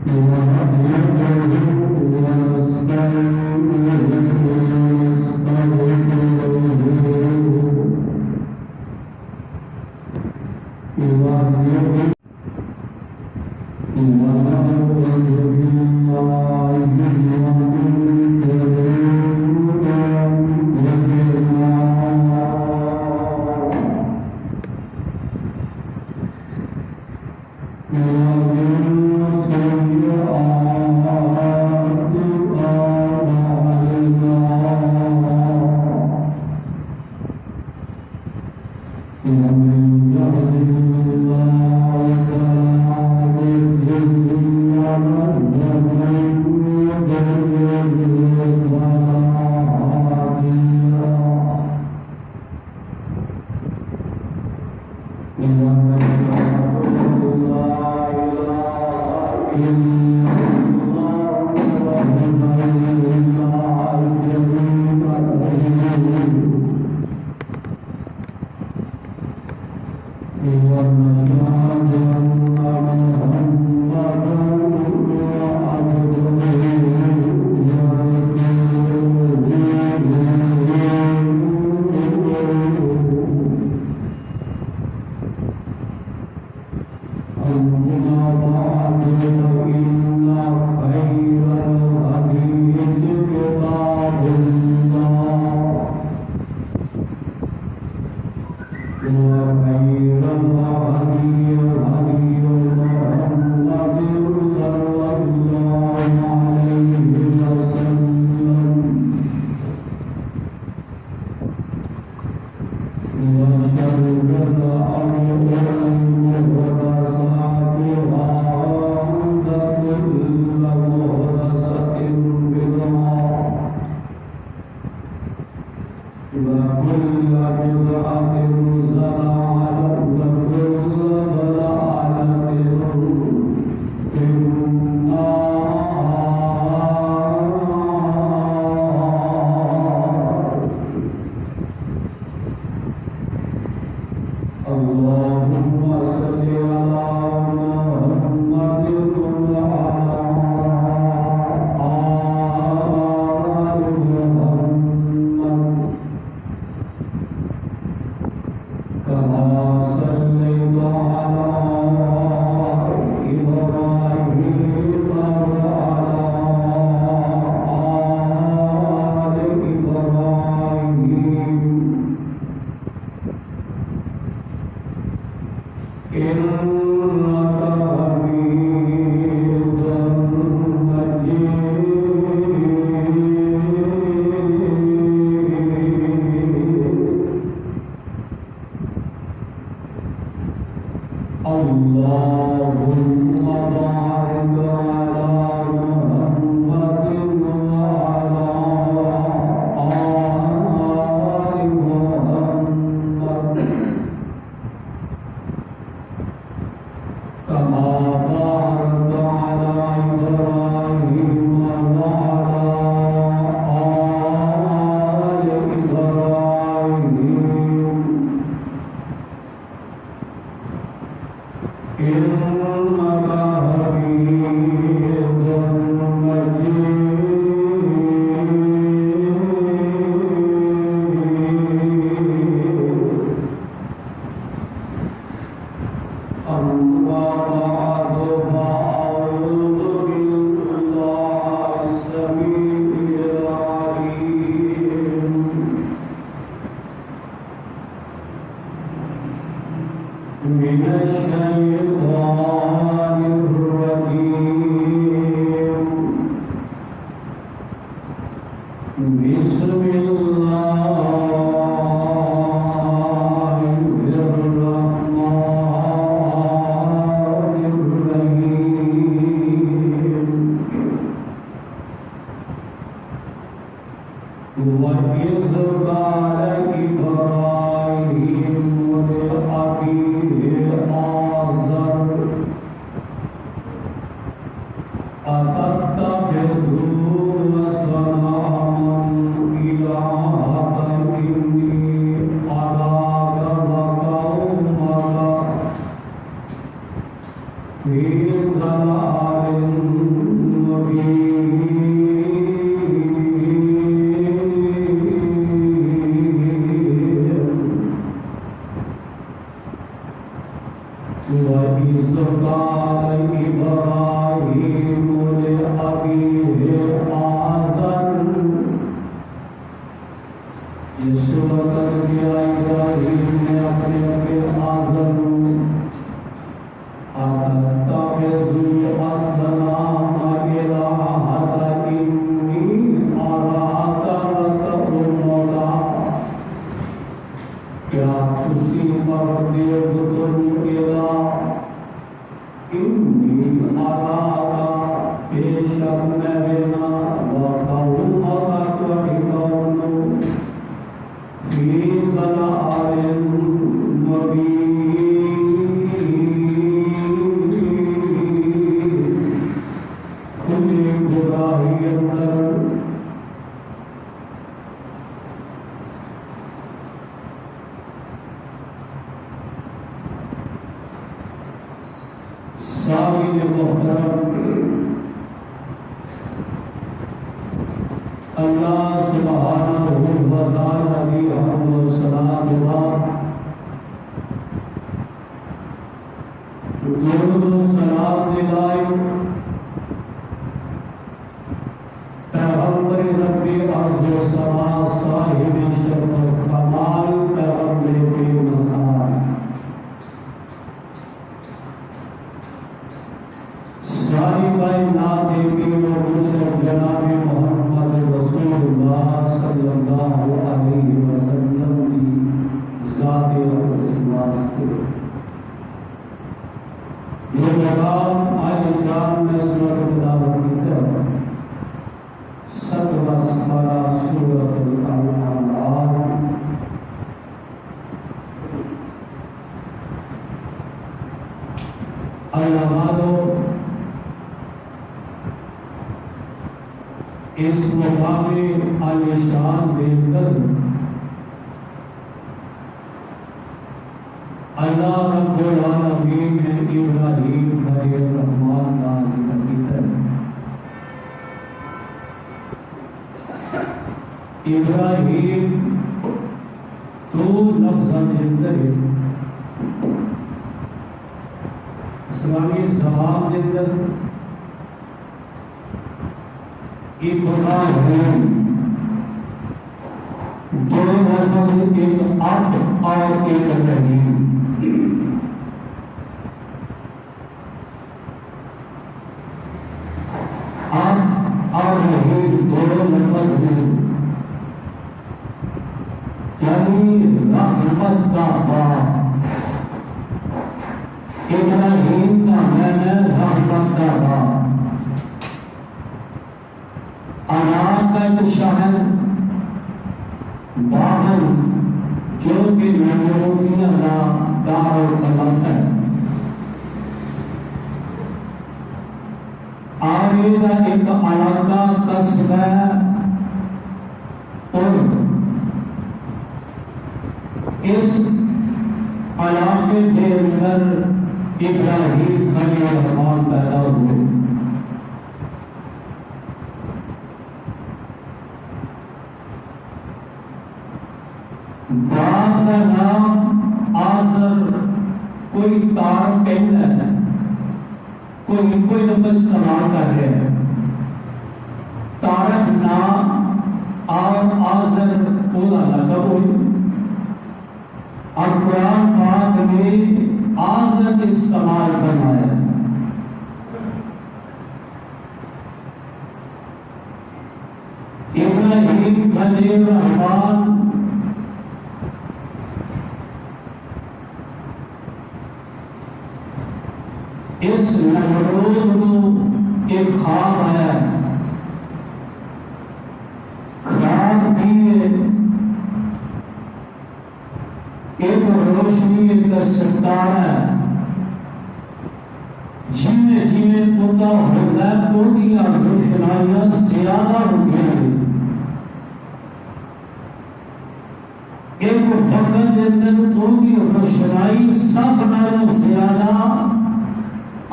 Allah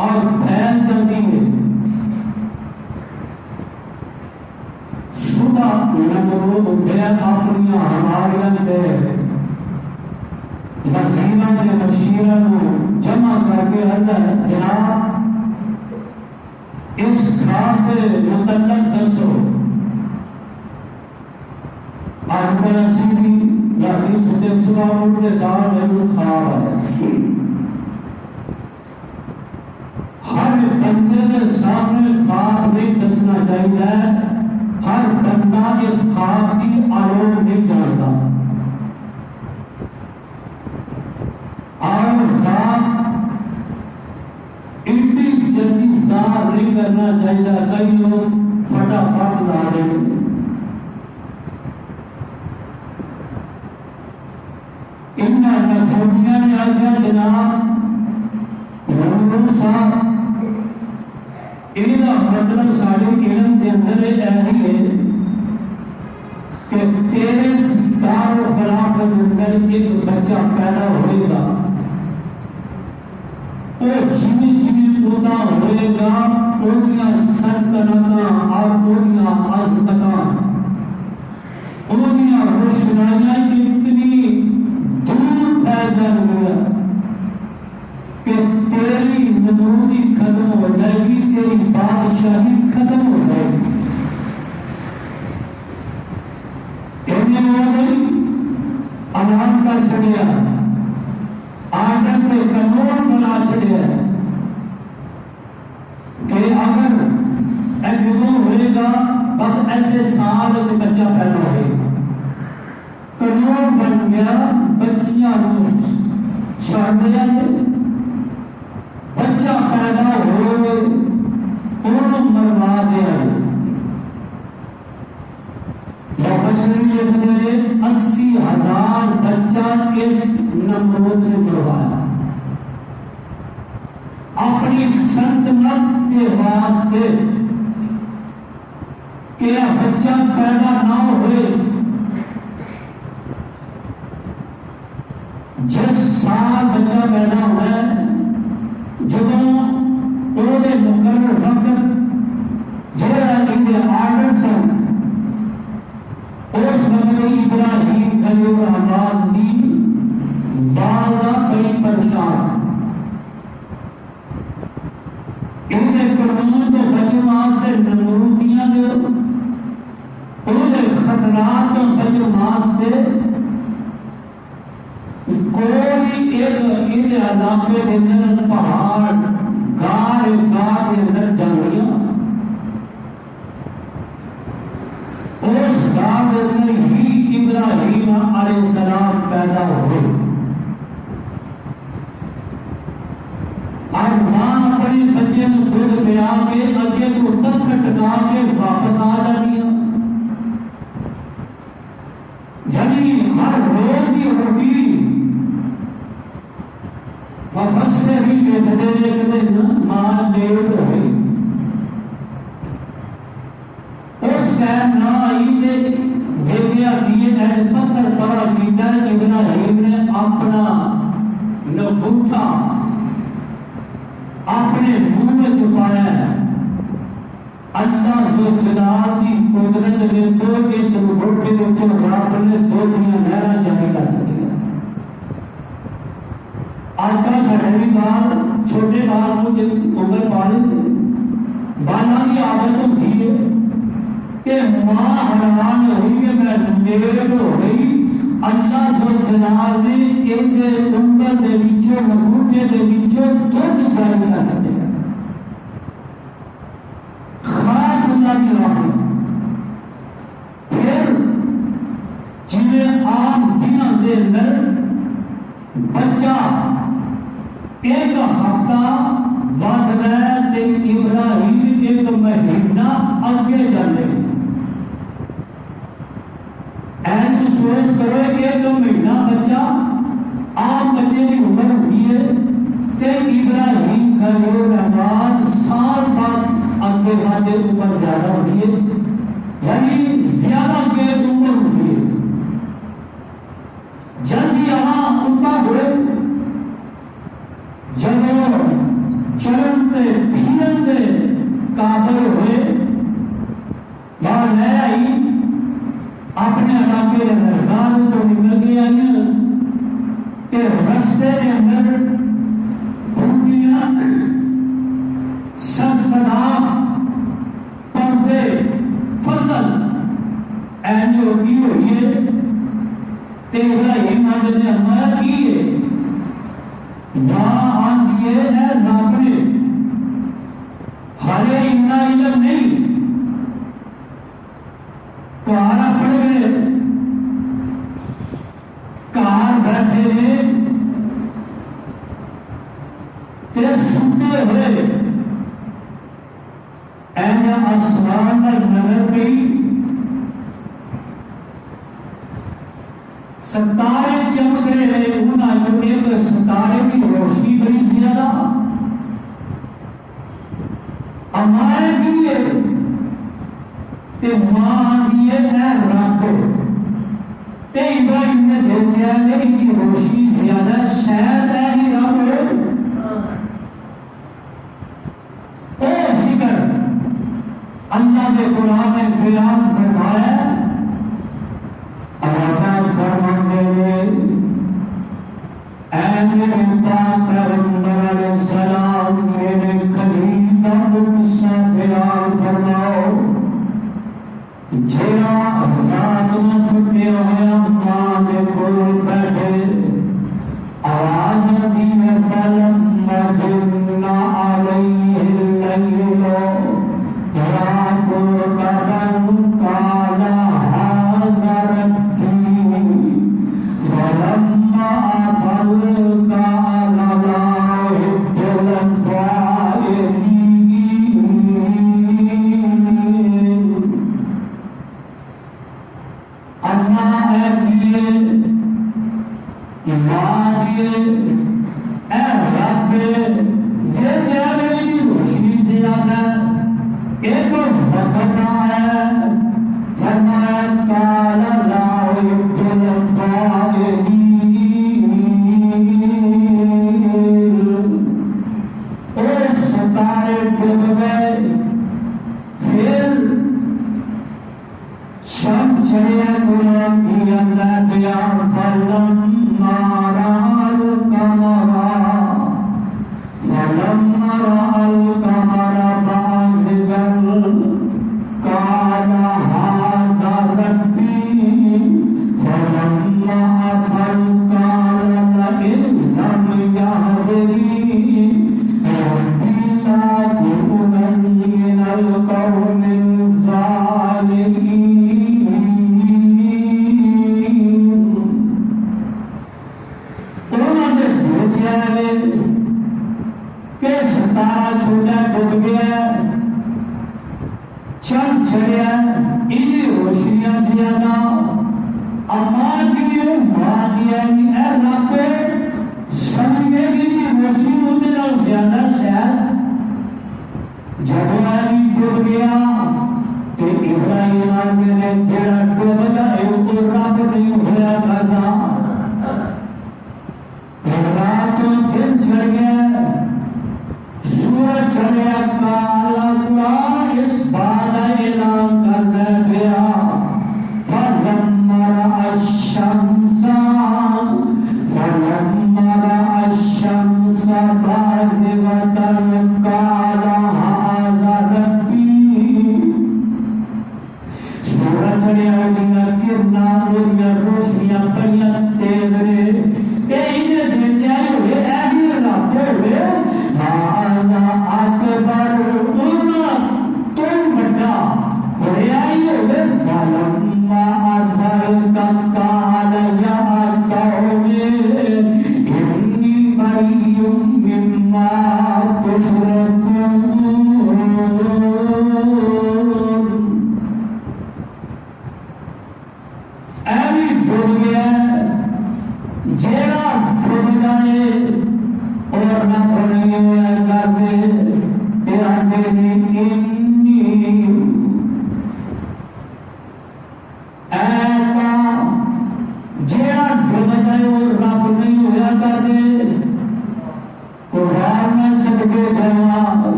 और फैल जाती है। सुबह नमरूद उठे अपनी हमारियां दे वसीला के मशीरा जमा करके अंदर जनाब इस खाते मुतल्लक दसो आखिरी राती सुते सुबह उठते सार में खाब है। हर बंदे के सामने खाब नहीं दसना चाहिए। हर बंदा इस खाब की आलोक नहीं जानता और खाब इतनी जल्दी साफ नहीं करना चाहिए। कई लोग फटाफट ला देंगे। इन्ना नथोनिया ने आज्ञा जनाब साहब इहदा मतलब साढ़े इलम के अंदर ऐसी है कि तेरे दार खिलाफत अंदर एक बच्चा पैदा होएगा। वो जिनी जिनी उदा होएगा ओदियां सल्तनतां और ओदियां अज़मतां ओदियां रोशनाइयां इतनी दूर फैल जाएंगी कि तेरी नमरूदी खत्म हो जाएगी, तेरी बादशाही खत्म हो जाएगी। ऐलान कर छड़िया, आदम के कानून बना छड़िया कि अगर जो होएगा बस ऐसे साल से बच्चा पैदा होगा। कानून बन गया, बच्चियां छाड़ दिया, बच्चा पैदा हो मरवा दिया। 80,000 बच्चा इस नमरूद ने मरवाया अपनी सल्तनत के वास्ते कि बच्चा पैदा ना होए। जिस साल बच्चा पैदा हुआ जो मुकर्रर वक्त जरा इनके आर्डर सन उस वक्त इब्राहिम खलीलुर्रहमान दी वालदा बड़ी परेशान। इनके कानून को बचने वास्ते नमरूदियां उन्होंने खतरात तो बचने वास्ते कोई एक इन इलाके के अंदर पहाड़ गार के अंदर जंगलियां उस गांव के अंदर ही इब्राहिम अलैहिस्सलाम पैदा हुए। और मां अपने बच्चे को दूध पिया के अगे को पत्थर टका के वापस आ जाती है। यानी हर रोज की रूटीन वफसे ही मान देव हुई। उस टाइम ना आई थे वेदिया दिए पत्थर पड़ा कीता इब्राहिम ने अपना नबूठा अपने मुंह में छुपाया। अल्लाह सुब्हानहू की कुदरत ने तो इस नबूठे के ऊपर रब ने दो नहरा जारी कर सकी। आजकल साढ़े बाल छोटे बाल मुझे उम्र पाले बाला की आदत होती है कि मां हैरान हुई कि मैं लेट हो गई। अल्लाह सुब्हानहू ने एक उम्र के विचों नबूठे के विचों दूध जारी कर छड़िया। खास अल्लाह की रहमत। फिर जिन्हें आम दिनों के अंदर बच्चा एक हफ्ता वध है इब्राहिम एक महीना अगे जाते। सोच करो एक महीना बच्चा आम बच्चे की उम्र होती है ते इब्राहिम खलीलुर्रहमान साल बाद अगे वादे उम्र ज्यादा होती है। यानी ज्यादा अगे उम्र होती है। जल्दी यहाँ उनका हुए जब चरण के आई ते रस्ते के अंदर बूटियां सदा पर्दे फसल एंड होगी हुई है ते इब्राहिम ने हमारा की है वहां आंधी है रब ने हरे इतना इलम नहीं कार पड़ गए कार बैठे ते सुते हुए एंड आसमान पर नजर गई सितारे चमक रहे उन्हें जो एक सितारे की रोशनी बड़ी ज्यादा हमारे लिए ते मां दिए है रब ते इब्राहिम ने देखा है इनकी रोशनी ज्यादा शायद है ही रब ओ फिक्र अल्लाह ने कुरान में बयान फरमाया फरमाते हुए मेरे पैगंबर अलैहिस्सलाम मेरे खलील का किस्सा बयान फरमाओ जेड़ा रात में सुते हुए मां के कोल बैठे आवाज आती है फलम मजन्ना अलैहि लैलो रात को कदम काला हाज़रत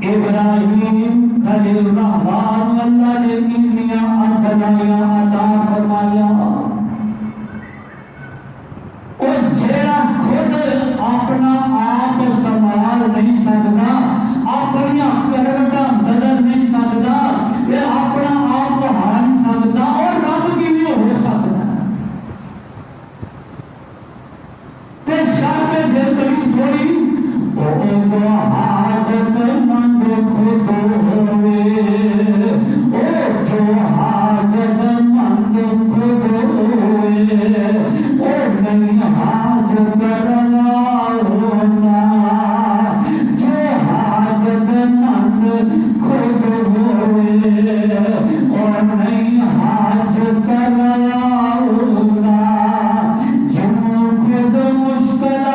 इब्राहिम खलील रहमान अल्लाह ने दियां अदनाइयां अता फरमाया। और जेड़ा खुद अपना आप संभाल नहीं सकता, अपनी करवटा बदल नहीं सकता, फिर अपना आप बढ़ा नहीं सकता, और रब की भी हो सकता है। ते सारे दिल बड़ी सोई ओ हाजत मंद खुद होवे, ओ जो हाजत मंद खुद होवे, ओ नहीं हाजत करना होना, जो हाजत मंद खुद होवे, और नहीं हाजत करना होना, जो खुद मुश्किल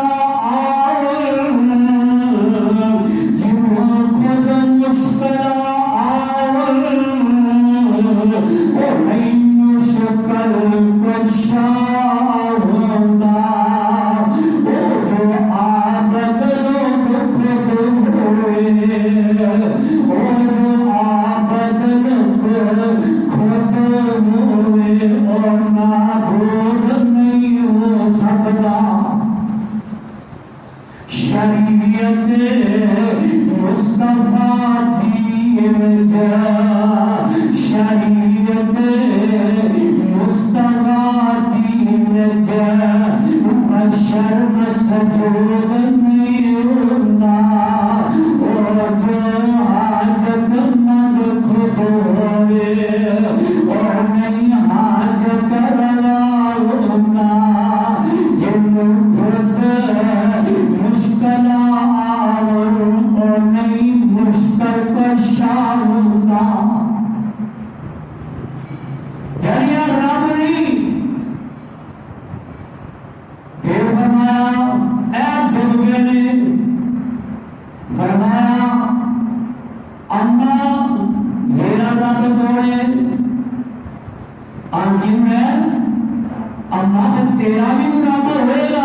तेरा भी बराबर होएगा।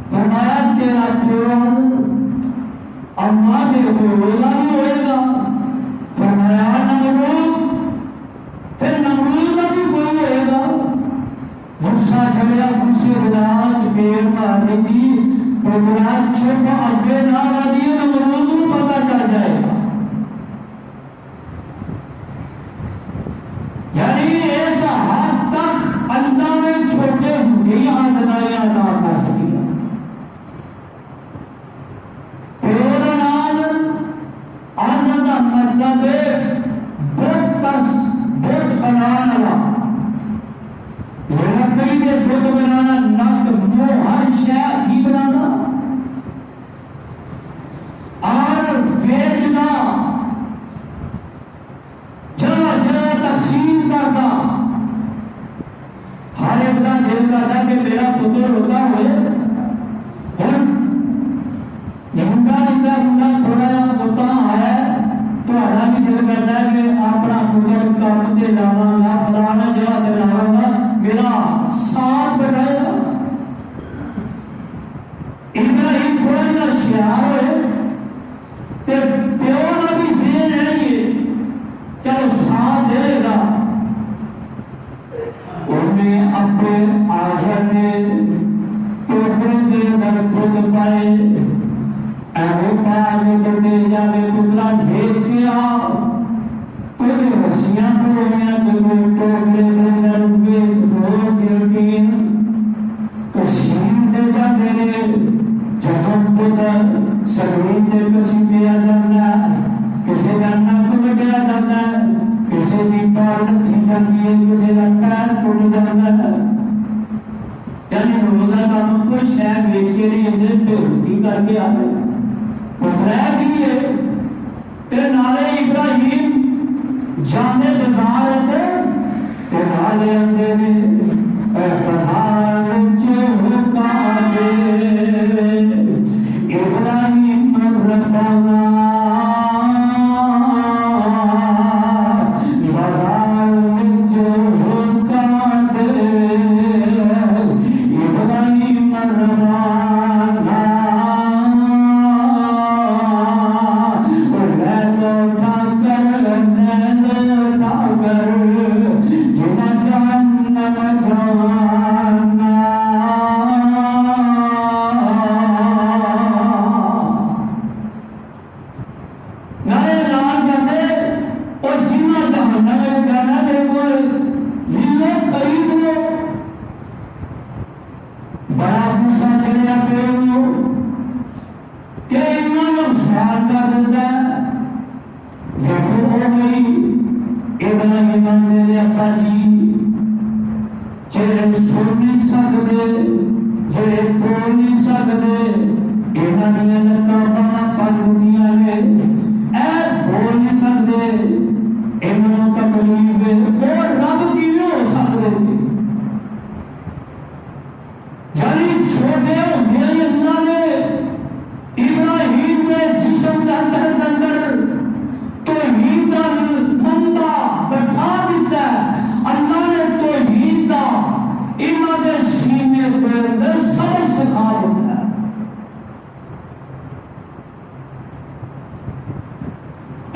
फरमाया तेरा प्यो अम्मा मेरे को रोजा भी होएगा। फरमाया नमरूद, फिर नमरूद का भी कोई होएगा। गुस्सा झगड़ा गुस्से विराज पेड़ मारने की पुतला चुप आगे ना रही, नमरूद को पता चल जाएगा। यानी ऐसा हद तक अल्लाह में छोटे होंगे आदनाया ना कर सकेगा। आजम का मतलब बुत बनाना लकड़ी के बुत बनाना, नक मुंह हर शय की बनाना और बेचना, जगह जगह तकसीम करना। हर एक का दिल करता कि मेरा पुत्र होता हुए मुंडा निकला मुंडा थोड़ा जा होता है तो हमारा भी दिल करता है कि अपना पुत्र काम से लावांगा, फलाना जगह से लावांगा, मेरा साथ बढ़ाएगा। इतना ही थोड़ा सा शियार है ते प्यो ना भी सेन है ये, चलो साथ देगा। उन्हें अपने आशा ने टोकरे के अंदर खुद पाए, पुतला भेज के आओ, कुछ रस्सियां टोकरियां टोकरे कसीम दे जाते ने, जब पुत्र सगीन से कसी दिया जाता है, किसी का नक मिटाया जाता है, किसी की पैर थी जाती है, किसी का पैर टूट जाता है। यानी रोजा का कुछ शहर बेच के लिए बेहूती करके आ गए। नाले इब्राहिम जाने बाजार ते नाले अंदर बाजार इब्राहिम रबाना बाजार इब्राहिम रबाना कर बाबा जी जेड़े सुन नहीं सकते, जेड़े बोल नहीं सकते, इन्हां दियां लत्तां बाहां पकड़दियां ने, ऐ बोल नहीं सकते, इन्हां नूं तकलीफ है, वो रब किवें हो सकदे ने? यानी छोटे होंदे ही अल्लाह ने इब्राहिम के जिस्म के अंदर तौहीद दा बंदा बैठा दिता है। अल्लाह ने तौहीद दा इन्हां दे सीने ते अंदर सबक सिखा दिता है।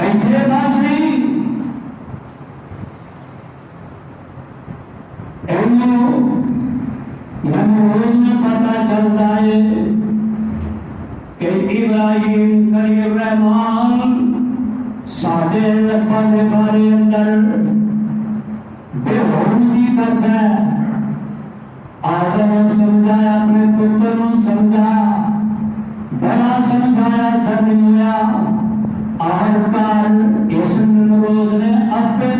इत्थे बस नहीं, नमरूद में पता चलता है कि इब्राहिम खलील रहमान साढ़े रब्बा के बारे अंदर बेहोदी करता है। आज़म समझाया, अपने पुत्र को समझा, बड़ा समझाया, समझाया, आखिरकार इस नमरूद ने अपने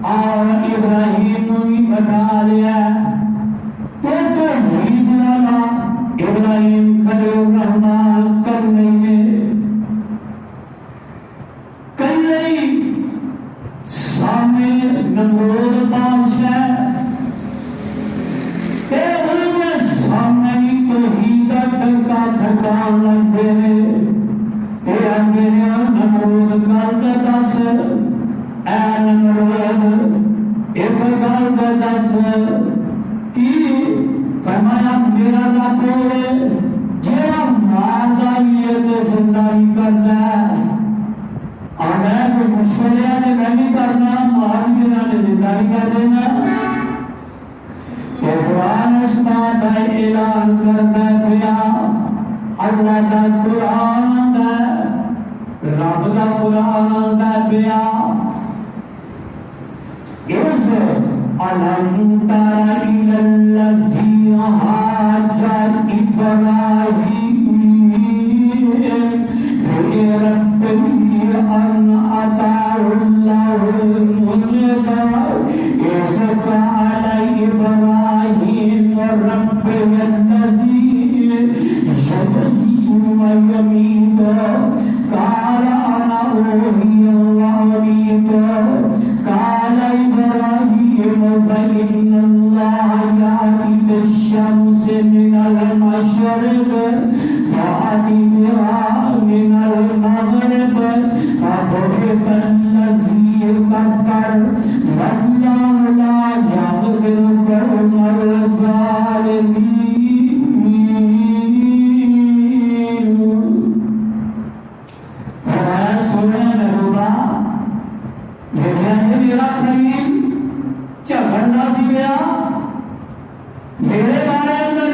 और इब्राहिम को भी बता लिया। तो मुरीद वाला इब्राहिम खलील रहमान करने में कई सामने नमरूद बादशाह ते उनके सामने ही तौहीद का टंका खटान लग गए। ते मेरे नमरूद गल दे दस, ऐ नमरूद एक गल दे दस कि फरमाया मेरा रब जेड़ा मारदा भी है ते जिंदा भी करदा है। और मैं तो मुश्किल ने मैं भी करना, मार भी देना ते जिंदा भी कर देना। कुरान इस बात का ऐलान करता पिया, अल्लाह का कुरान आंदा, रब का कुरान आंदा पिया। इस अलम तरा इलल्लज़ी हाजा इब्राहीम फी रब्बिही अन अताहुल्लाहुल मुल्क इज़ क़ाल इब्राहीम रब्बियल्लज़ी यहयी व यमीत क़ाल अना उहयी व अमीत क़ाल इब्राहीम فإن الله يأتي بالشمس من المشرق فأت بها من المغرب فبهت الذي كفر والله لا يغفر القوم الظالمين। सुने नरूबा मेरा खलील झगड़ना सी गया मेरे बारे अंदर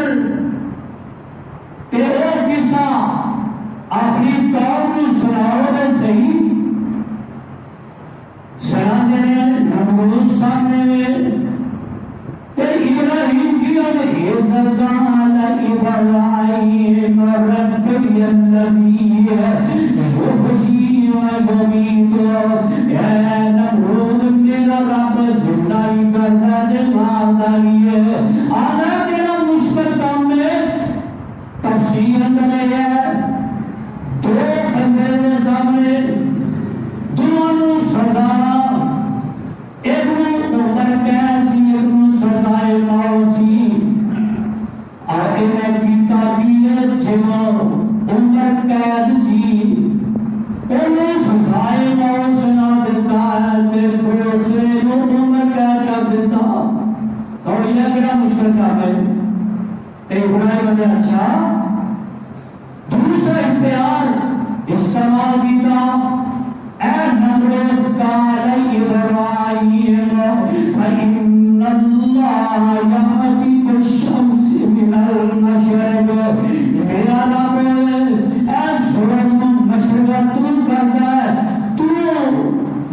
तेरे किस्सा अपनी कौम को सुनाओ तो सही। सुना देने नमरूद सामने में ते इब्राहिम की और इज़्ज़त इब्राहीम रब्बियल्लज़ी युहयी व युमीत। ऐ नमरूद मेरा रब जिंदा ही करता है, मारता भी है। आना तेरा मुश्किल काम में तफसीर में है, दो बंदे के सामने दोनों सजा, एक उम्र कैसी, एक सजाए मौसी। और इन्हें गीता की जिनो उम्र कैद सी, उन्हें सजाए मौत सुना देता है, दूसरे को उम्र कैद कर देता। और यह क्या मुश्किल काम है? इब्राहिम ने अच्छा दूसरा इख्तियार इस्तेमाल किया। ऐ नमरूद क़ाल इब्राहीम फ़इन्नल्लाह यअती बिश्शम्सि मिनल मशरिक़। मेरा रब ऐ सूरज को मशरिक़ तू करता है, तू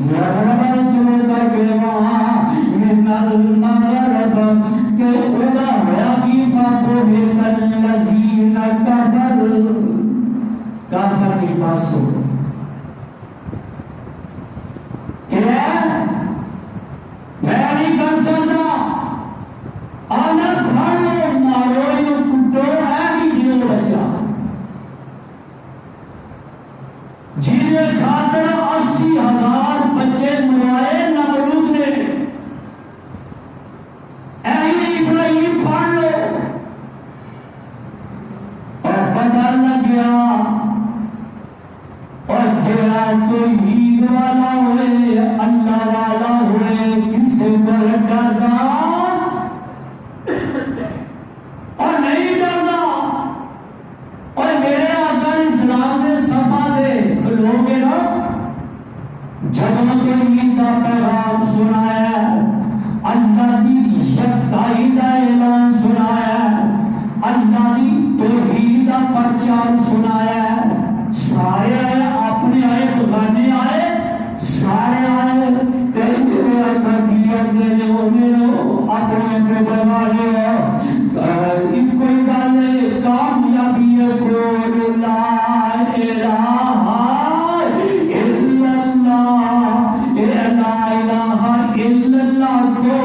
मगरिब तू करके वहाँ मिनल मगरिब के उदा होया की फ़बुहितल लज़ीना कफ़रू। काफिर की बात सुनो, ये खातर 80,000 बच्चे मरवाए नमरूद ने। इब्राहिम पढ़ लो और पता लग गया और जरा तो ईद वाला हुए अल्लाह वाला हुए किसी पर डरदा और नहीं डरदा। और मेरे आका इस्लाम ने सफा दे लोगे ना जब तो ईद का पैगाम सुनाया, अल्लाह की यकताई का ऐलान सुनाया, अल्लाह की तौहीद का प्रचार सुनाया। सारे आए, अपने आए, बगाने आए, सारे आए। तेरे आका की अपने अपने बना लिया। इनको गल कामयाबी बोल ला इलाहा इल्लल्लाह को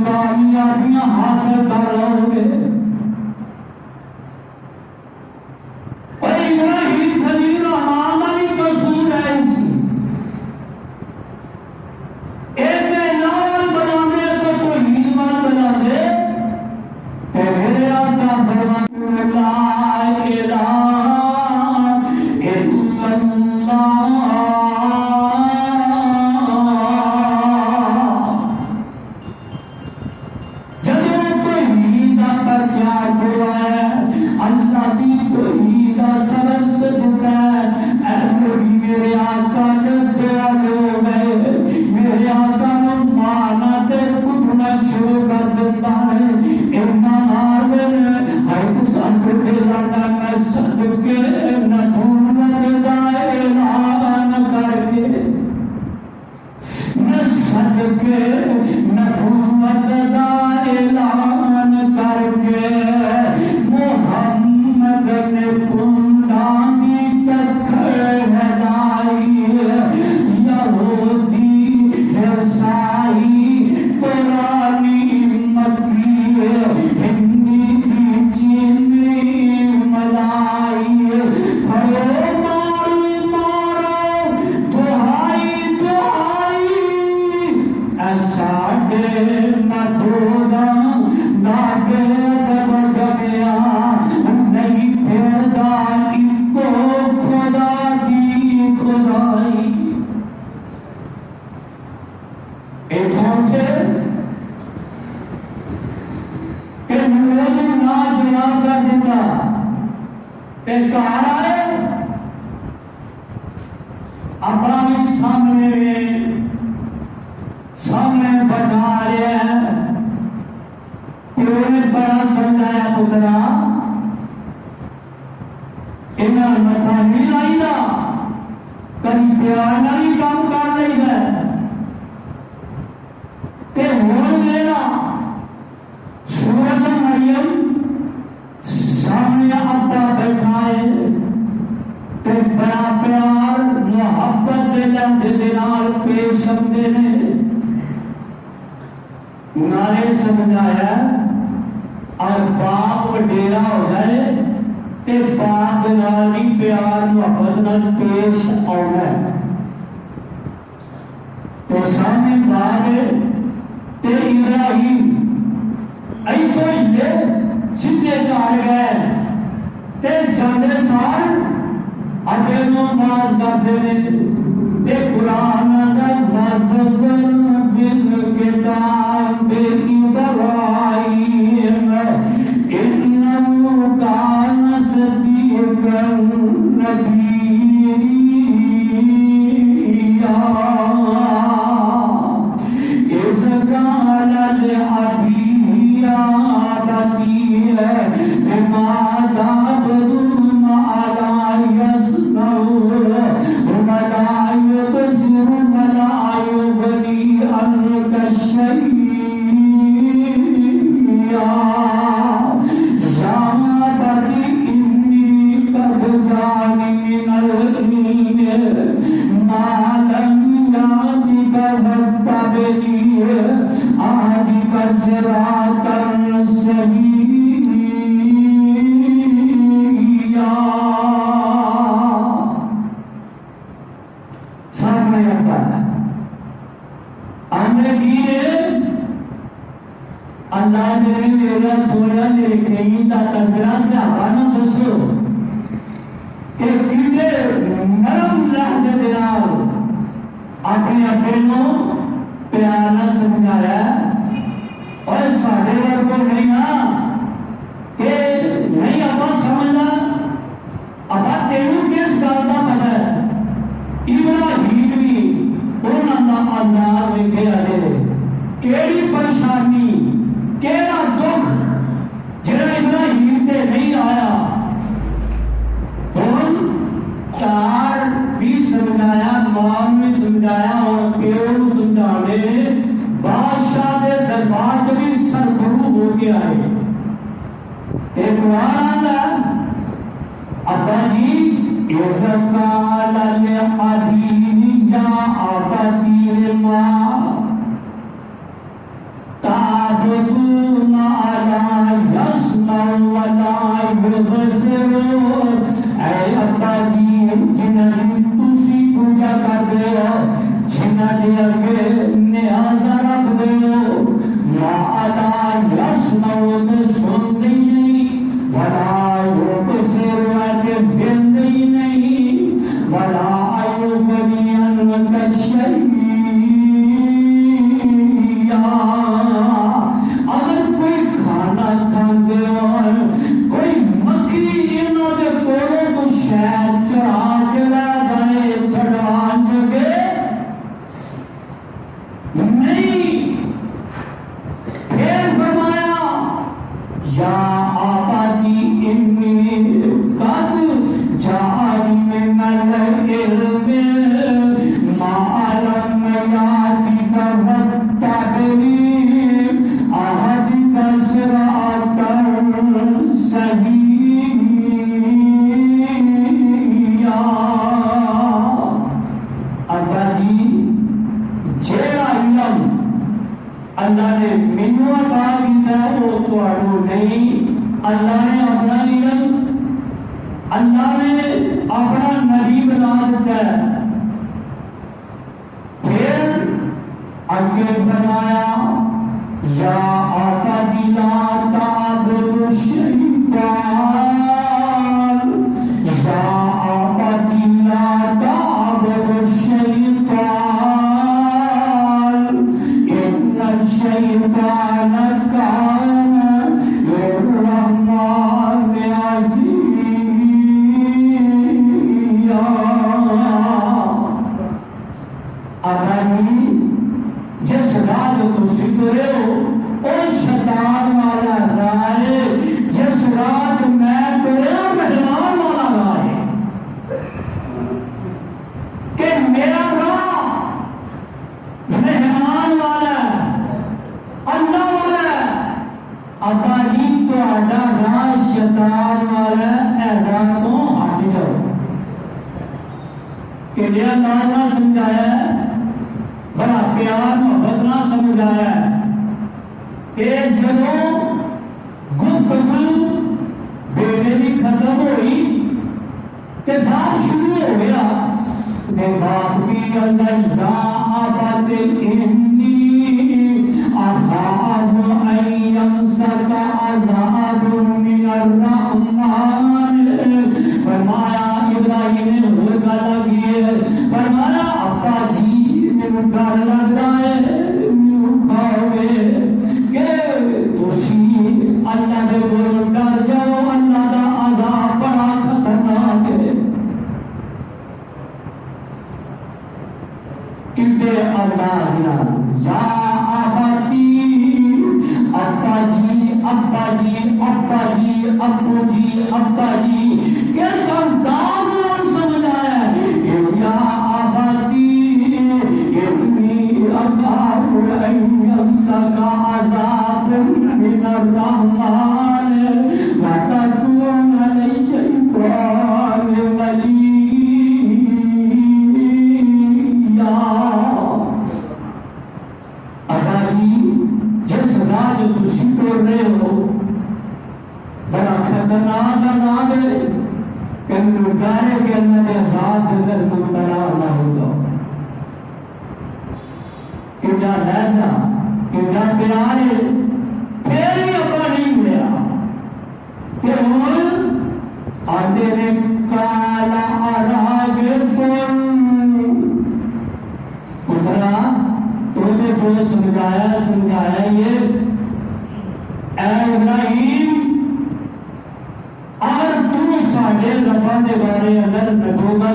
कामयाबियां हासिल कर लोगे। और इब्राहिम खलील रहमान का भी कसूर है इसी एक नाम बनाने को ईमान बना दे। तेरे आका फरमाते ला इलाहा इल्लल्लाह। अल्लाह की तौहीद का सबक से जुड़ा है। मेरे आका ने दुआ गए, मेरे आका ने माना ते कुटना शुरू कर देता है। इतना मार दे हर सद के लाना मैं सद के न ढूंढ का ऐलान करके मैं सद के न ढूंढ का ऐलान करके मोहम्मद ने कुंडानी कत्थर हदाई यहूदी ईसाई पुरानी मक्की हिंदी की चीनी मलाई हरो मारो मारो दुहाई दुहाई ऐसा दे न धोना दागे नहीं फिरदा इनको खुदा की खुदाई। इठोंठे के नमरूद ना जवाब कर देता ते कार आए अब्बा भी सामने बता रहे हैं। प्यो ने बड़ा समझाया पुत्रा इन्हें मथा नहीं लाईदा, कभी प्यार नहीं काम कर लेगा। ते होर मेरा सूरत मरियम सामने अब्बा बैठा है ते बड़ा प्यार मोहब्बत दे नाल पेश समझे ने नारे समझाया। और बाप वडेरा हो जाए ते बाप नाल ही प्यार मोहब्बत नाल पेश आना। तो सामने बाप ते इब्राहिम ऐथों ही सीधे घर गए ते जाते सार अगे नमाज करते ने ते कुरान दा मज़हब फिल किताब इब्राहिम इन्नहु कान सदीक़न नबिय्या इज़ क़ाल लिअबीही या अबती बिमा ताअबुदून मा ला यस्मउ वला युबसिरु वला युग़नी अन्का शैय्या। या अबती इन्नी क़द जाअनी मिनल इल्मि मा लम यातिक फत्तबि'नी अहदिक सिरातन सव्विय्या। लेखनी का तस्करा से आवाना दसो कि कितने नरम लहजे दे नाल अपने अब्बे को प्यार ना समझाया और साढ़े वर्ग को नहीं ना कि नहीं अब्बा समझना अब्बा तेनू किस गल का पता है इब्राहिम भी उन्होंने अंदाज लिखे आए केड़ी परेशानी केड़ा दुख जेड़ा इब्राहिम ते नहीं आया हुण चार भी समझाया मां ने समझाया और प्यो ने समझाने बादशाह के दरबार च भी सरखरू हो गया है एक कुरान आंदा अब्बा जी इसकाल अदीन या आबाती मां ताबदून अला यस्मा वला युबसिर ऐ अब्बा जी जिन्हें तुसी पूजा करते हो जिन्हें अगे न्याजा रखते हो मां अला यस्मा सुनते ही नहीं वला युबसिर फिरते ही नहीं वला युबनियन कशैया अगर कोई खाना खाते हो कोई मक्खी इन्होंने कोलों को शहद चढ़ा के ला जाए चढ़ान जगे नहीं फिर फरमाया या आबादी इन्नी कद जानी मिनल इल्म मा अलम याति का वत्तबनी अहद का सिरातन सहीया अब्बा जी जेड़ा इल्म अल्लाह ने मैनू अता कीता वो तुहानू नहीं अल्लाह ने अपना इल्म अल्लाह ने अपना नबी बना दिता है फिर आगे फरमाया या आबादी ला ताबुदु शैतान या आबादी ला ताबुदु शैतान इन्ना शैतान कान लिर्रहमान अज़ीया अगर जिस राह तुसी तुरे हो ओ शैतान वाला राह है जिस राह मैं तुरे मेहमान वाला राह है कि मेरा राह मेहमान वाला अल्लाह वाला अब्बा जी तुहाडा राह शैतान वाला है राह तो हट जाओ कि मेरा नाम ना समझाया बड़ा प्यार मोहब्बत ना समझाया कि जदों गुफ्तगू बेटे भी खत्म हुई ते बात शुरू हो गया ने बाप भी अंदर या आबाद इन्नी अखाफ अन यमसका अज़ाबुन मिनर रहमान फरमाया इब्राहिम ने और गाला किए फरमाया अब्बा जी मैनू डर लगता है मैनू खाओगे कि तुसी अल्लाह दे कोलों डर जाओ अल्लाह दा अज़ाब बड़ा खतरनाक है कितने अंदाज नाल या आबादी अब्बा जी अब्बा जी अब्बा जी अब्बू जी अब्बा जी किस अंदाज नाल समझाया या आबादी इन्नी अखाफ अन यमसका अज़ाबुन मिनर रहमान फतकून लिशैतान वलिया अब्बा जी जिस राह जो तुसी तोड़ रहे हो बड़ा खतरनाक अज़ाब है कि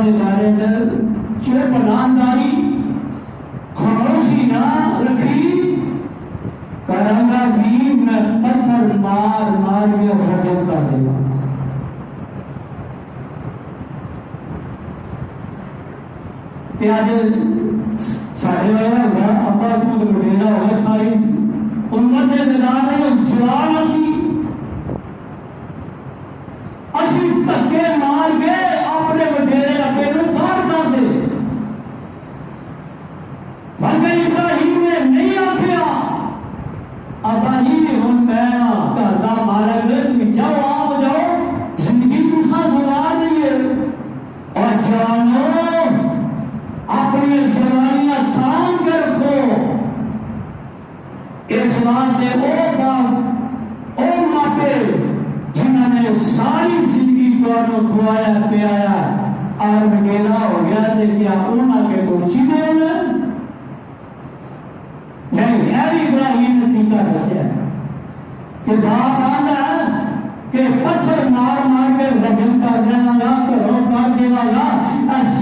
के बारे में चुप नामदारी खामोशी ना रखी करांगा भी मैं पत्थर मार मार के भजन कर देगा। आज साढ़े वाला होगा अब्बा तू तो बडेरा होगा सारी उम्मत के मैदान में जवान असी धक्के मार के अपने वडेरे अब्बे नूं बाहर कर दे। भले इब्राहिम ने नहीं आखिया अब्बा जी हुण मैं घर का मालक जाओ आप जाओ जिंदगी तुसा गुजार नहीं है और जानो अपनी जवानियां थाम के रखो। इस वास्ते ओ मापे जिन्होंने सारी जिंदगी को खुआया पियाया और मेला हो गया तो क्या उन्होंने तो चीने नहीं इब्राहिम ने टीका दसिया कि बाप आना कि पत्थर मार मार के रजन कर देना घरों कर देगा।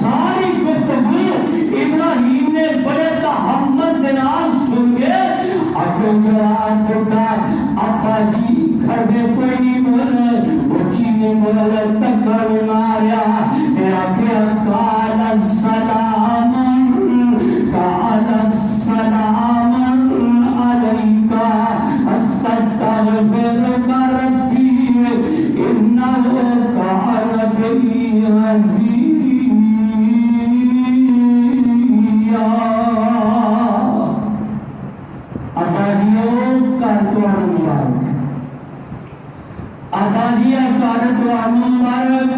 सारी गुफ्तगू इब्राहिम ने बड़े तहम्मत के नाम सुन के अगो जवान टूटा अब्बा जी घर में कोई नहीं बोले उची ने बोले तक मारिया तेरा क्या काला सलामन अलैका अस्तगफिरुका रब्बी इन्नहु काना बी हफीया। आबादियों कर तो मुबारक आबादिया कर तो मुबारक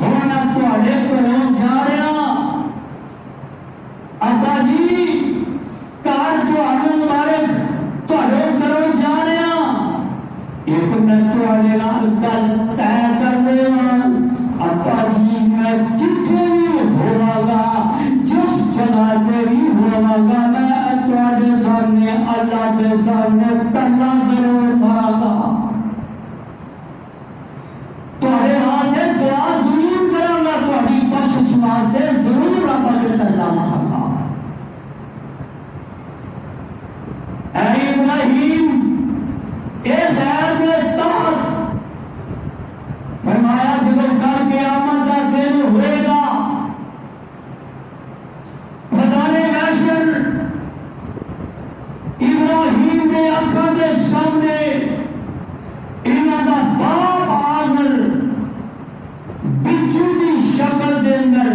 होना तुहाडे घरों जा रहा आबादी कार तुहाडे मुबारक तुहाडे घरों जा रहा। एक मैं तुहाडे नाल गल तय कर देवां अब्बा जी मैं जिथे भी होवांगा जिस जगह पे भी होवांगा मैं तुहाडे सामने अल्लाह के सामने तल्ला जरूर मारांगा तुहाडे वास्ते दुआ जरूर करांगा तुहाडी बख्शिश वास्ते जरूर अब्बा के तल्ला मारांगा। इब्राहिम इस ऐत में तहत फरमाया जब कल क़यामत का दिन होएगा मैदाने महशर इब्राहिम के अखां के सामने इन्हां दा बाप आज़र बिच्छू की शक्ल के अंदर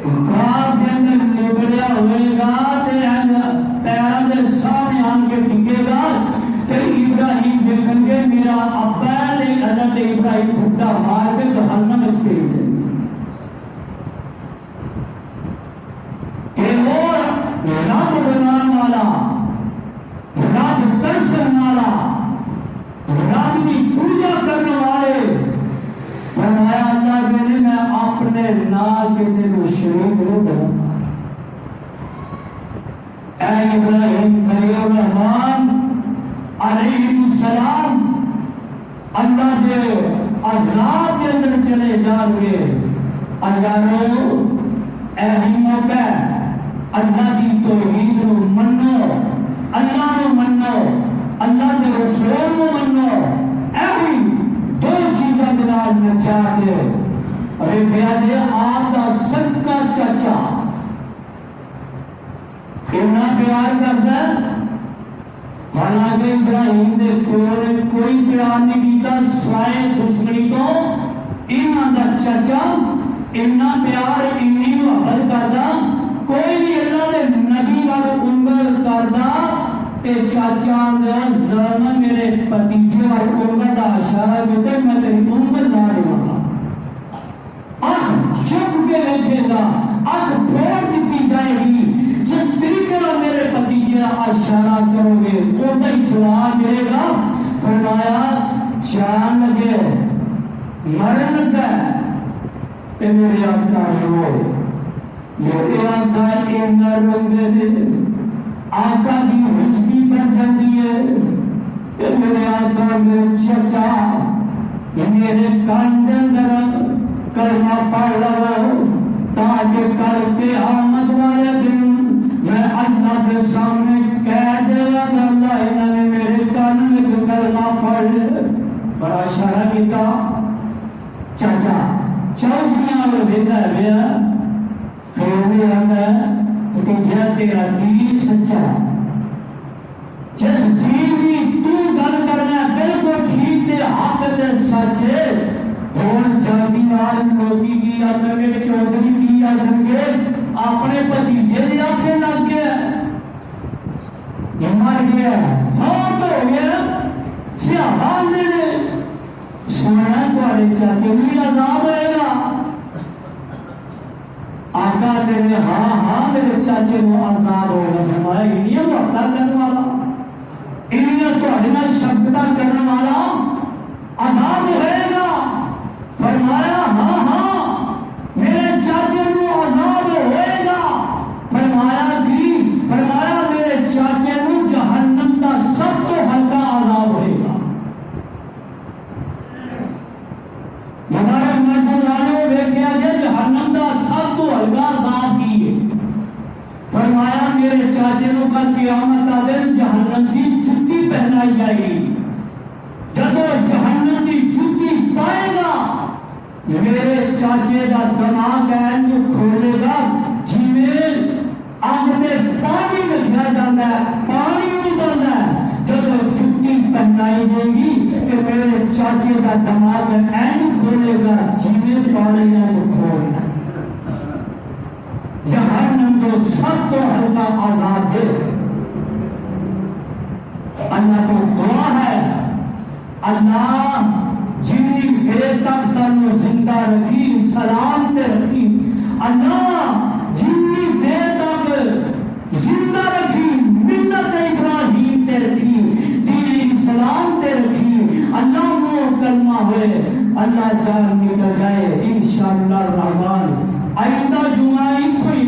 घास के अंदर निबड़िया होएगा पैरों के सामने आके टिकेगा तो इब्राहिम देखेंगे मेरा अब्बा ने हजरत इब्राहिम फुटा मार के जहन्नम में फेंक दे कि वो रब बनाने वाला रब दर्शन वाला रब की पूजा करने वाले फरमाया अल्लाह ने मैं अपने नाल किसी को शरीक नहीं करूंगा। इब्राहिम खलील रहमान अलैहिस्सलाम अल्लाह के अज़ाब के अंदर चले जाएंगे। अल्लाह ऐसी मौका अल्लाह की तौहीद को मनो अल्लाह को मनो अल्लाह के रसूल को मनो ऐसी दो चीज़ों के नाल नचा के अरे प्यारे आपका सबका चाचा इतना प्यार करता हालांकि इब्राहिम ने कोई प्यार नहीं किया सिवाय दुश्मनी तो इन्हां दा चाचा इन्ना प्यार इन्नी मोहब्बत करता कोई भी अल्लाह के नबी वाला उम्र करता ते चाचा ने ज़रा मेरे भतीजे वाली उम्र का इशारा करते मैं तेरी उम्र ना लूंगा अख चुप के रखेगा अख फोड़ दी जाएगी जिस तरीके से मेरे भतीजे का इशारा करोगे उतना ही जवाब मिलेगा। फरमाया जान लगे मरण लगा ते मेरे आका रो मेरे आका इन्ना रोंदे ने आका की हिस्सी बन जाती है ते मेरे आका मेरे चचा मेरे कान के अंदर कलमा पढ़ लो ताकि कल के आमद वाले दिन मैं अल्लाह के सामने कह देगा अल्लाह इन्होंने मेरे कान में जो कलमा पढ़ बड़ा इशारा किया चाचा चौधरी और बेटा गया फिर भी आंदा कि जे तेरा दीन सच्चा जिस दीन की तू गल करना बिल्कुल ठीक ते हक ते सच है और जाति नाल लोगी की आखंगे चौधरी की आखंगे अपने भतीजे की आखे लग गया ये मर गया फौत हो गया सियाबा ने सुना तुम्हारे चाचे भी अजाब होएगा आका तेरे हाँ हाँ मेरे चाचे को अजाब होगा फरमाया इन्हीं को हत्या करने वाला इन्हीं तो शब्दता करने वाला अजाब होएगा फरमाया हाँ हाँ मेरे चाचे को अजाब होएगा फरमाया मेरे चाचे को जहन्नम का सब तो हल्का अजाब होएगा हमारे मजदूरानों देखा जाए जहन्नम का सब तो हल्का अजाब की है फरमाया मेरे चाचे को कल क़यामत का दिन जहन्नम की जुत्ती पहनाई जाएगी जब जहन्नम की जुत्ती पाएगा मेरे चाचे का दिमाग है जो खोलेगा जिमें आग में पानी रखा जाता है पानी उबलता है जब जुत्ती पहनाई देगी कि मेरे चाचे का दिमाग ऐन खोलेगा जिमें पानी है जो खोलना जहन्नम तो सब तो हल्का आजाद है अल्लाह को दुआ है अल्लाह जितनी देर तक सानू जिंदा रखी सलाम ते रखी अल्लाह जितनी देर तक जिंदा रखी मिल्लत इब्राहिम ते रखी दीन इस्लाम ते रखी अल्लाह वो कलमा हुए अल्लाह जान निकल जाए इंशाअल्लाह रहमान आइंदा जुमा कोई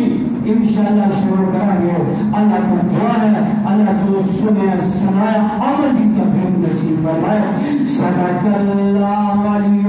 इंशाअल्लाह शुरू करेंगे अल्लाह को दुआ है अल्लाह जो सुने सुनाया अमल की तौफीक नसीब फरमाए सदाकल्लाहु